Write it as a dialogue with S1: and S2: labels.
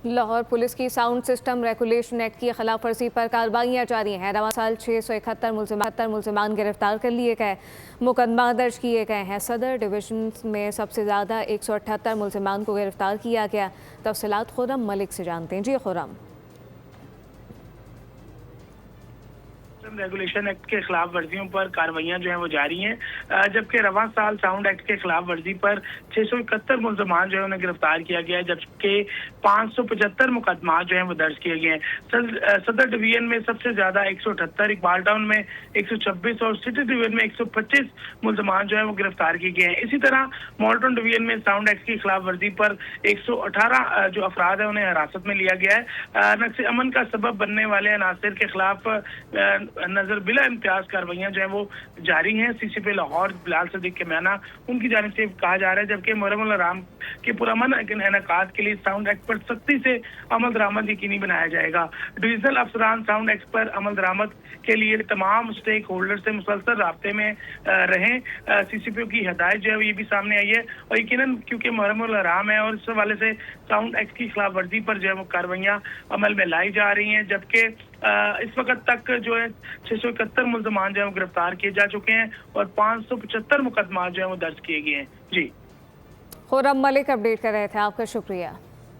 S1: Lahore police की sound system regulation act की खिलाफ वर्जी पर कार्रवाइयाँ जारी हैं। रवा साल 671 मुलजमान गिरफ्तार कर लिए गए, मुकदमा दर्ज किए गए हैं। सदर डिवीजन में सबसे ज़्यादा 178 मुलजमान को गिरफ्तार किया गया। तफसीलात खुर्रम मलिक से जानते हैं। जी खुर्रम।
S2: रेगुलेशन एक्ट के खिलाफ वर्जियों पर कार्रवाइयां जो है वो जारी हैं, जबकि रवा साल साउंड एक्ट के खिलाफ वर्जी पर 671 मुलजमान जो है उन्हें गिरफ्तार किया गया है, जबकि 575 मुकदमा जो है वो दर्ज किए गए हैं। सदर डिवीजन में सबसे ज्यादा 178, इकबाल टाउन में 126 और सिटी डिवीजन में 125 मुलजमान जो है वो गिरफ्तार किए गए हैं। इसी तरह मॉल्टन डिवीजन में साउंड एक्ट की खिलाफ वर्जी पर 118 जो अफराद है उन्हें हिरासत में लिया गया है। नक्श अमन का सबब बनने वाले अनासर के खिलाफ नजर बिला इम्तियाज कार्रवाइयां जो है वो जारी हैं। सीसीपी लाहौर बिलाल सदीक के मैना उनकी जानिब से कहा जा रहा है, जबकि मुहर्रम राम के पुरअमन इनेकाद के लिए साउंड एक्ट पर सख्ती से अमल दरामद यकीनी बनाया जाएगा। डिविजनल अफसरान साउंड एक्ट पर अमल दरामद के लिए तमाम स्टेक होल्डर से मुसलसल राब्ते में रहें। सीसीपी की हिदायत जो है ये भी सामने आई है, और यकीनन क्योंकि मुहर्रम राम है और इस हवाले से साउंड एक्ट की खिलाफ वर्जी पर जो है वो कार्रवाइयां अमल में लाई जा रही हैं। जबकि इस वक्त तक जो है 671 मुलजमान जो है वो गिरफ्तार किए जा चुके हैं और 575 मुकदमा जो है वो दर्ज किए गए हैं। जी
S1: खुर्रम मलिक अपडेट कर रहे थे, आपका शुक्रिया।